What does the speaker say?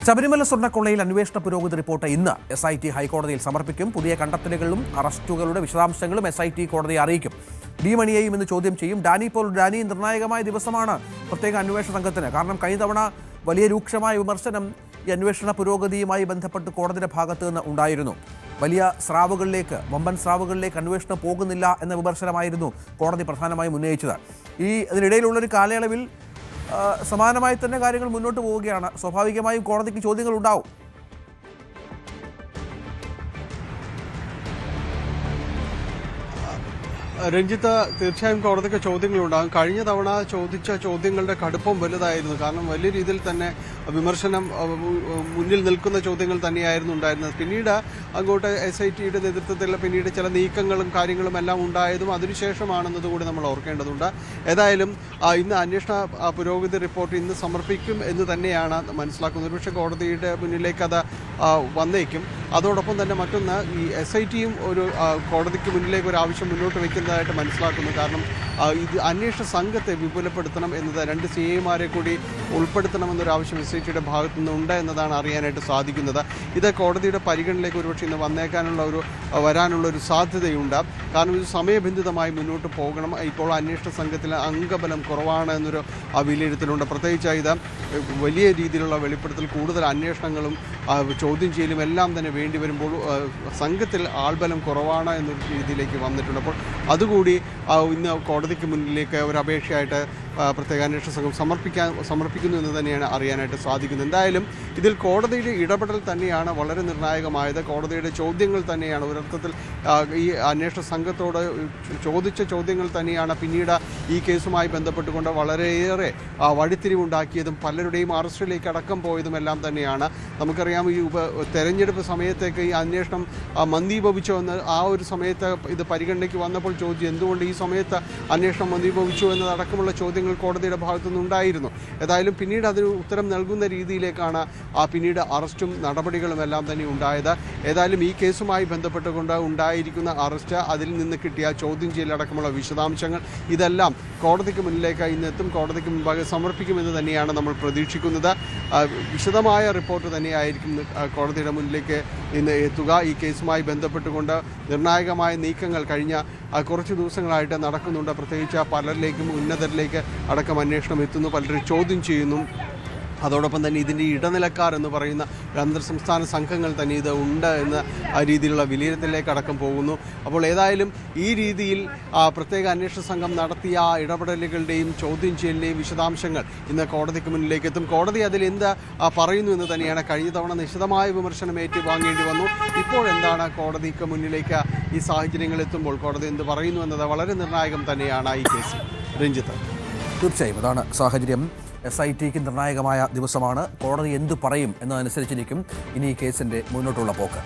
ശബരിമല സ്വർണ്ണക്കൊള്ളയിൽ അന്വേഷണ പുരോഗതി റിപ്പോർട്ട് ഇന്ന് SIT ഹൈക്കോടതിയിൽ സമർപ്പിക്കും. പുതിയ കണ്ടെത്തലുകളും അറസ്റ്റുകളുടെ വിശദാംശങ്ങളും SIT കോടതിയെ അറിയിക്കും. ഡി മണിയെയും ഇന്ന് ചോദ്യം ചെയ്യും. ഡാനി നിർണായകമായ ദിവസമാണ് പ്രത്യേക അന്വേഷണ സംഘത്തിന്. കാരണം കഴിഞ്ഞ തവണ വലിയ രൂക്ഷമായ വിമർശനം ഈ അന്വേഷണ പുരോഗതിയുമായി ബന്ധപ്പെട്ട് കോടതിയുടെ ഭാഗത്തു നിന്ന് ഉണ്ടായിരുന്നു. വലിയ വമ്പൻ സ്രാവുകളിലേക്ക് അന്വേഷണം പോകുന്നില്ല എന്ന വിമർശനമായിരുന്നു കോടതി പ്രധാനമായും ഉന്നയിച്ചത്. അതിനിടയിലുള്ളൊരു കാലയളവിൽ സമാനമായി തന്നെ കാര്യങ്ങൾ മുന്നോട്ട് പോവുകയാണ്. സ്വാഭാവികമായും കോടതിക്ക് ചോദ്യങ്ങൾ ഉണ്ടാവും. രഞ്ജിത്ത്, തീർച്ചയായും കോടതിക്ക് ചോദ്യങ്ങളുണ്ടാകും. കഴിഞ്ഞ തവണ ചോദിച്ച ചോദ്യങ്ങളുടെ കടുപ്പം വലുതായിരുന്നു. കാരണം വലിയ രീതിയിൽ തന്നെ വിമർശനം മുന്നിൽ നിൽക്കുന്ന ചോദ്യങ്ങൾ തന്നെയായിരുന്നു ഉണ്ടായിരുന്നത്. പിന്നീട് അങ്ങോട്ട് SITയുടെ നേതൃത്വത്തിൽ പിന്നീട് ചില നീക്കങ്ങളും കാര്യങ്ങളും എല്ലാം ഉണ്ടായതും അതിനുശേഷമാണെന്നതുകൂടി നമ്മൾ ഓർക്കേണ്ടതുണ്ട്. ഏതായാലും ഇന്ന് അന്വേഷണ പുരോഗതി റിപ്പോർട്ട് ഇന്ന് സമർപ്പിക്കും എന്ന് തന്നെയാണ് മനസ്സിലാക്കുന്നത്. ഒരുപക്ഷെ കോടതിയുടെ മുന്നിലേക്ക് അത് വന്നേക്കും. അതോടൊപ്പം തന്നെ മറ്റൊന്ന്, ഈ SITയും ഒരു കോടതിക്ക് മുന്നിലേക്ക് ഒരു ആവശ്യം മുന്നോട്ട് വയ്ക്കുന്നതായിട്ട് മനസ്സിലാക്കുന്നു. കാരണം ഇത് അന്വേഷണ സംഘത്തെ വിപുലപ്പെടുത്തണം എന്നത്, 2 CIമാരെ കൂടി ഉൾപ്പെടുത്തണമെന്നൊരു ആവശ്യം SITയുടെ ഭാഗത്തു നിന്നുണ്ട് എന്നതാണ് അറിയാനായിട്ട് സാധിക്കുന്നത്. ഇത് കോടതിയുടെ പരിഗണനയിലേക്ക് ഒരുപക്ഷെ ഇന്ന് വരാനുള്ള ഒരു സാധ്യതയുണ്ട്. കാരണം ഇത് സമയബന്ധിതമായി മുന്നോട്ട് പോകണം. ഇപ്പോൾ അന്വേഷണ സംഘത്തിൽ അംഗബലം കുറവാണ് എന്നൊരു വിലയിരുത്തലുണ്ട്. പ്രത്യേകിച്ച് ഇത് വലിയ രീതിയിലുള്ള വെളിപ്പെടുത്തൽ, കൂടുതൽ അന്വേഷണങ്ങളും ചോദ്യം ചെയ്യലും എല്ലാം തന്നെ വേണ്ടി വരുമ്പോൾ സംഘത്തിൽ ആൾബലം കുറവാണ് എന്നൊരു രീതിയിലേക്ക് വന്നിട്ടുണ്ട്. അപ്പോൾ അതുകൂടി ഇന്ന് കോടതിക്ക് മുന്നിലേക്ക് ഒരു അപേക്ഷയായിട്ട് പ്രത്യേക അന്വേഷണ സംഘം സമർപ്പിക്കുന്നു എന്ന് തന്നെയാണ് അറിയാനായിട്ട് സാധിക്കുന്നത്. എന്തായാലും ഇതിൽ കോടതിയുടെ ഇടപെടൽ തന്നെയാണ് വളരെ നിർണായകമായത്. കോടതിയുടെ ചോദ്യങ്ങൾ തന്നെയാണ് ഒരർത്ഥത്തിൽ ഈ അന്വേഷണ സംഘത്തോട് ചോദിച്ച ചോദ്യങ്ങൾ തന്നെയാണ് പിന്നീട് ഈ കേസുമായി ബന്ധപ്പെട്ടുകൊണ്ട് വളരെയേറെ വഴിത്തിരിവുണ്ടാക്കിയതും പലരുടെയും അറസ്റ്റിലേക്ക് അടക്കം പോയതും എല്ലാം തന്നെയാണ്. നമുക്കറിയാം, ഈ തെരഞ്ഞെടുപ്പ് സമയത്തേക്ക് ഈ അന്വേഷണം മന്ദീഭവിച്ചോ എന്ന് ആ ഒരു സമയത്ത് ഇത് പരിഗണനയ്ക്ക് വന്നപ്പോൾ ചോദിച്ചു, എന്തുകൊണ്ട് ഈ സമയത്ത് അന്വേഷണം മന്ദീഭവിച്ചു എന്നതടക്കമുള്ള ചോദ്യങ്ങൾ കോടതിയുടെ ഭാഗത്തുനിന്നുണ്ടായിരുന്നു. ഏതായാലും പിന്നീട് അതിന് ഉത്തരം നൽകുന്ന രീതിയിലേക്കാണ് പിന്നീട് അറസ്റ്റും നടപടികളും എല്ലാം തന്നെ ഉണ്ടായത്. ഏതായാലും ഈ കേസുമായി ബന്ധപ്പെട്ടുകൊണ്ട് ഉണ്ടായിരിക്കുന്ന അറസ്റ്റ്, അതിൽ നിന്ന് കിട്ടിയ ചോദ്യം ചെയ്യലടക്കമുള്ള വിശദാംശങ്ങൾ ഇതെല്ലാം കോടതിക്ക് മുന്നിലേക്ക് ഇന്നെത്തും. കോടതിക്ക് മുൻപാകെ സമർപ്പിക്കുമെന്ന് തന്നെയാണ് നമ്മൾ പ്രതീക്ഷിക്കുന്നത്. വിശദമായ റിപ്പോർട്ട് തന്നെയായിരിക്കും കോടതിയുടെ മുന്നിലേക്ക് ഇന്ന് എത്തുക. ഈ കേസുമായി ബന്ധപ്പെട്ടുകൊണ്ട് നിർണായകമായ നീക്കങ്ങൾ കഴിഞ്ഞ കുറച്ച് ദിവസങ്ങളായിട്ട് നടക്കുന്നുണ്ട്. പ്രത്യേകിച്ച് പലരിലേക്കും ഉന്നതരിലേക്ക് അടക്കം അന്വേഷണം എത്തുന്നു, പലരും ചോദ്യം ചെയ്യുന്നു. അതോടൊപ്പം തന്നെ ഇതിൻ്റെ ഇടനിലക്കാർ എന്ന് പറയുന്ന അന്തർ സംസ്ഥാന സംഘങ്ങൾ തന്നെ ഇത് ഉണ്ട് എന്ന രീതിയിലുള്ള വിലയിരുത്തലിലേക്ക് അടക്കം പോകുന്നു. അപ്പോൾ ഏതായാലും ഈ രീതിയിൽ പ്രത്യേക അന്വേഷണ സംഘം നടത്തിയ ഇടപെടലുകളുടെയും ചോദ്യം ചെയ്യലിൻ്റെയും വിശദാംശങ്ങൾ ഇന്ന് കോടതിക്ക് മുന്നിലേക്ക് എത്തും. കോടതി അതിൽ എന്ത് പറയുന്നു എന്ന് തന്നെയാണ്. കഴിഞ്ഞ തവണ നിശിതമായ വിമർശനം ഏറ്റുവാങ്ങേണ്ടി വന്നു. ഇപ്പോൾ എന്താണ് കോടതിക്ക് മുന്നിലേക്ക് ഈ സാഹചര്യങ്ങൾ എത്തുമ്പോൾ കോടതി എന്ത് പറയുന്നു എന്നത് വളരെ നിർണായകം തന്നെയാണ് ഈ കേസ്. രഞ്ജിത്ത്, തീർച്ചയായും അതാണ് സാഹചര്യം. SITക്ക് നിർണായകമായ ദിവസമാണ്. കോടതി എന്തു പറയും എന്നതനുസരിച്ചിരിക്കും ഇനി ഈ കേസിൻ്റെ മുന്നോട്ടുള്ള പോക്ക്.